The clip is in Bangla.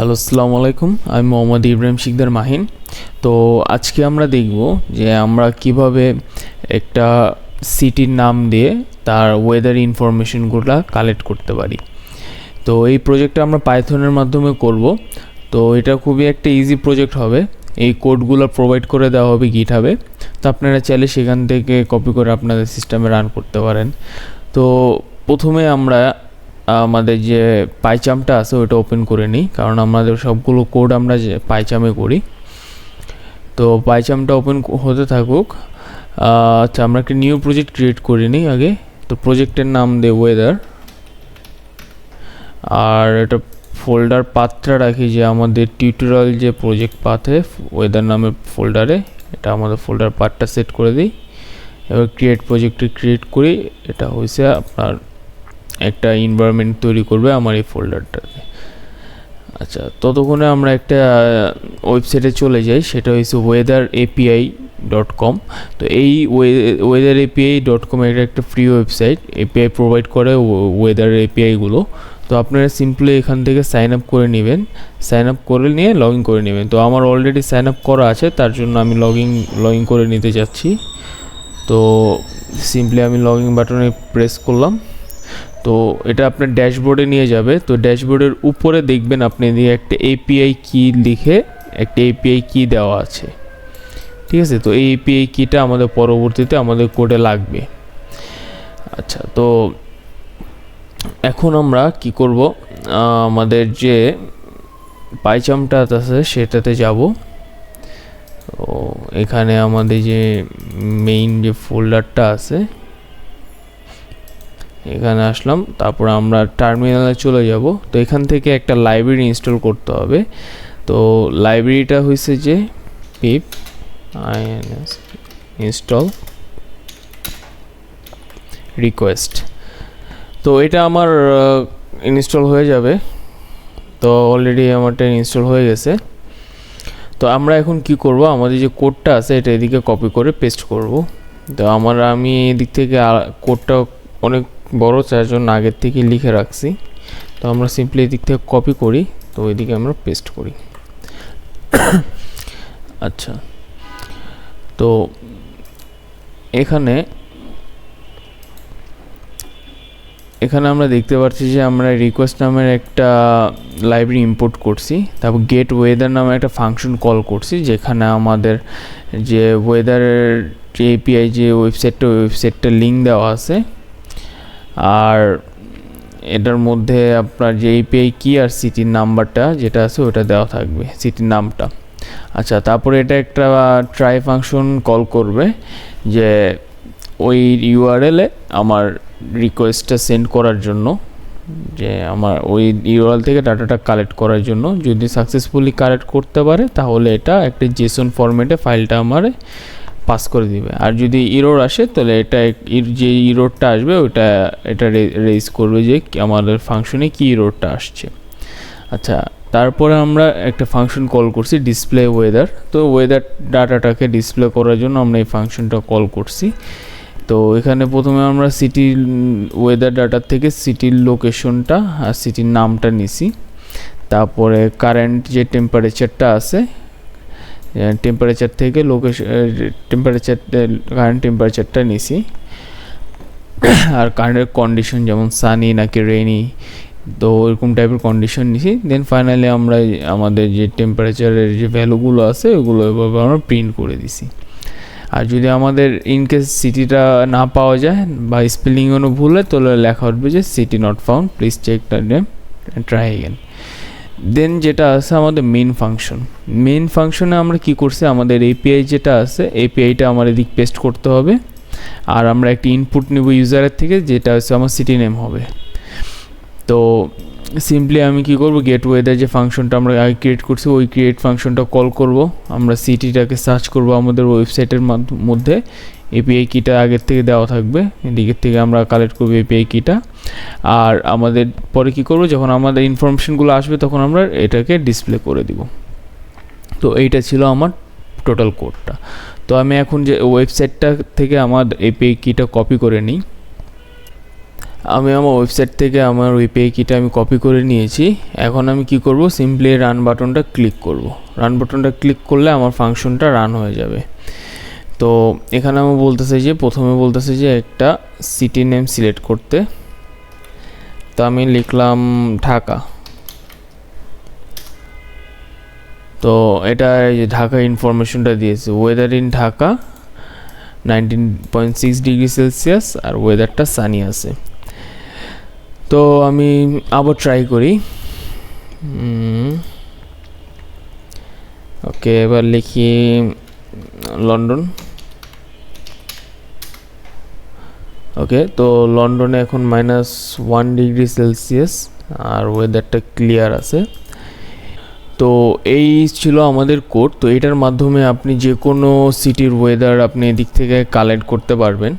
হ্যালো, আসসালামু আলাইকুম। আমি মোহাম্মদ ইব্রাহিম শিকদার মাহিন। তো আজকে আমরা দেখব যে আমরা কিভাবে একটা সিটির নাম দিয়ে তার ওয়েদার ইনফরমেশনগুলো কালেক্ট করতে পারি। তো এই প্রজেক্টটা আমরা পাইথনের মাধ্যমে করব। তো এটা খুবই একটা ইজি প্রজেক্ট হবে। এই কোডগুলো প্রোভাইড করে দেওয়া হবে গিটহাবে। তো আপনারা চাইলে সেখান থেকে কপি করে আপনাদের সিস্টেমে রান করতে পারেন। তো প্রথমে আমরা আমাদের যে পাইচামটা আছে ওটা ওপেন করে নিই, কারণ আমাদের সবগুলো কোড আমরা যে পাইচামে করি। তো পাইচামটা ওপেন হতে থাকুক। আচ্ছা, আমরা একটা নিউ প্রজেক্ট ক্রিয়েট করে নিই আগে। তো প্রজেক্টের নাম দে ওয়েদার, আর এটা ফোল্ডার পাথটা রাখি যে আমাদের টিউটোরিয়াল যে প্রজেক্ট পাথে ওয়েদার নামে ফোল্ডারে, এটা আমাদের ফোল্ডার পাথটা সেট করে দিই। এবার ক্রিয়েট প্রজেক্টে ক্রিয়েট করি। এটা হয়েছে আপনার একটা এনভায়রনমেন্ট তৈরি করবে আমার এই ফোল্ডারটাতে। আচ্ছা, ততক্ষণে আমরা একটা ওয়েবসাইটে চলে যাই, সেটা হচ্ছে weatherapi.com। তো এই weatherapi.com এটা একটা ফ্রি ওয়েবসাইট, এপিআই প্রোভাইড করে ওয়েদার এপিআইগুলো। তো আপনারা সিম্পলি এখান থেকে সাইন আপ করে নেবেন, সাইন আপ করে নিয়ে লগ ইন করে নেবেন। তো আমার অলরেডি সাইন আপ করা আছে, তার জন্য আমি লগ ইন করে নিতে যাচ্ছি। তো সিম্পলি আমি লগ ইন বাটনে প্রেস করলাম। তো এটা আপনার ড্যাশবোর্ডে নিয়ে যাবে। তো ড্যাশবোর্ডের উপরে দেখবেন আপনি দিয়ে একটা এপিআই কি লিখে একটা এপিআই কি দেওয়া আছে, ঠিক আছে। তো এই এপিআই কিটা আমাদের পরবর্তীতে আমাদের কোডে লাগবে। আচ্ছা, তো এখন আমরা কি করব, আমাদের যে পাইচামটা আছে সেটাতে যাব। তো এখানে আমাদের যে মেইন যে ফোল্ডারটা আছে এখানে আসলাম, তারপর আমরা টার্মিনালে চলে যাব। তো এখান থেকে একটা লাইব্রেরি ইনস্টল করতে হবে। তো লাইব্রেরিটা হয়েছে যে pip install request। তো এটা আমার ইনস্টল হয়ে যাবে। তো অলরেডি আমারটা ইনস্টল হয়ে গেছে। তো আমরা এখন কি করব, আমাদের যে কোডটা আছে এটা এদিকে কপি করে পেস্ট করব। তো আমি এদিক থেকে কোডটা অনেক বড়, তার জন্য আগের থেকে লিখে রাখছি। তো আমরা সিম্পলি এদিক থেকে কপি করি, তো ওইদিকে আমরা পেস্ট করি। আচ্ছা, তো এখানে আমরা দেখতে পাচ্ছি যে আমরা রিকোয়েস্ট নামের একটা লাইব্রেরি ইম্পোর্ট করছি। তারপর গেট ওয়েদার নামে একটা ফাংশন কল করছি, যেখানে আমাদের যে ওয়েদারের যে এপিআই যে ওয়েবসাইটটা লিঙ্ক দেওয়া আছে। আর এটার মধ্যে আপনার যে এপিআই কি আর সিটির নাম্বারটা যেটা আছে ওটা দেওয়া থাকবে, সিটির নামটা। আচ্ছা, তারপরে এটা একটা ট্রাই ফাংশন কল করবে যে ওই ইউআরএলে আমার রিকোয়েস্টটা সেন্ড করার জন্য, যে আমার ওই ইউআরএল থেকে ডাটাটা কালেক্ট করার জন্য। যদি সাকসেসফুলি কালেক্ট করতে পারে তাহলে এটা একটা জেসন ফরম্যাটে ফাইলটা আমার পাস করে দিবে। আর যদি ইরর আসে তাহলে এটা যে ইররটা আসবে এটা রেজ করবে যে আমাদের ফাংশনে কি ইররটা আসছে। আচ্ছা, তারপরে আমরা একটা ফাংশন কল করছি ডিসপ্লে ওয়েদার। তো ওয়েদার ডাটাটাকে ডিসপ্লে করার জন্য আমরা এই ফাংশনটা কল করছি। তো এখানে প্রথমে আমরা সিটির ওয়েদার ডাটার থেকে সিটির লোকেশনটা আর সিটির নামটা নিছি। তারপরে কারেন্ট যে টেম্পারেচারটা আছে, টেম্পারেচার থেকে কারেন্ট টেম্পারেচারটা নিছি। আর কারেন্টের কন্ডিশন যেমন সানি নাকি রেনি, তো এরকম টাইপের কন্ডিশন নিছি। দেন ফাইনালি আমরা আমাদের যে টেম্পারেচারের যে ভ্যালুগুলো আছে ওগুলো এভাবে আমরা প্রিন্ট করে দিছি। আর যদি আমাদের ইনকেস সিটিটা না পাওয়া যায় বা স্পেলিং কোনো ভুল হয় তাহলে লেখা উঠবে যে city not found, please check the name, try again. Then যেটা আছে আমাদের মেইন ফাংশনে আমরা কি করছি, আমাদের এপিআই যেটা আছে এপিআইটা আমার এদিক পেস্ট করতে হবে। আর আমরা একটা ইনপুট নেব ইউজারের থেকে, যেটা হচ্ছে আমার সিটি নেম হবে। তো সিম্পলি আমি কি করব, গেট ওয়েদার যে ফাংশনটা আমরা আগে ক্রিয়েট করছি ওই ক্রিয়েট ফাংশনটা কল করব। আমরা সিটিটাকে সার্চ করব আমাদের ওয়েবসাইটের মধ্যে। এপিআই কিটা আগের থেকে দেওয়া থাকবে, এদিকের থেকে আমরা কালেক্ট করব এপিআই কিটা। আর আমাদের পরে কি করব, যখন আমাদের ইনফরমেশনগুলো আসবে তখন আমরা এটাকে ডিসপ্লে করে দিব। তো এইটা ছিল আমার টোটাল কোডটা। তো আমি এখন যে ওয়েবসাইটটা থেকে আমার এপিআই কিটা কপি করে নিই। আমি আমার ওয়েবসাইট থেকে আমার ওই পে কিটা আমি কপি করে নিয়েছি। এখন আমি কি করব, সিম্পলি রান বাটনটা ক্লিক করব। রান বাটনটা ক্লিক করলে আমার ফাংশনটা রান হয়ে যাবে। তো এখানে আমি বলতেছে যে প্রথমে বলতেছে যে একটা সিটি নেম সিলেক্ট করতে। তো আমি লিখলাম ঢাকা। তো এটা এই যে ঢাকা ইনফরমেশনটা দিয়েছে, weather in Dhaka 19.6 degree Celsius আর ওয়েদারটা সানি আছে। তো আমি আবার ট্রাই করি। ওকে, এবার লিখি লন্ডন। ওকে, তো লন্ডনে এখন -1 ডিগ্রি সেলসিয়াস আর ওয়েদারটা ক্লিয়ার আছে। তো এই ছিল আমাদের কোড। তো এটার মাধ্যমে আপনি যে কোনো সিটির ওয়েদার আপনি এদিক থেকে কালেক্ট করতে পারবেন।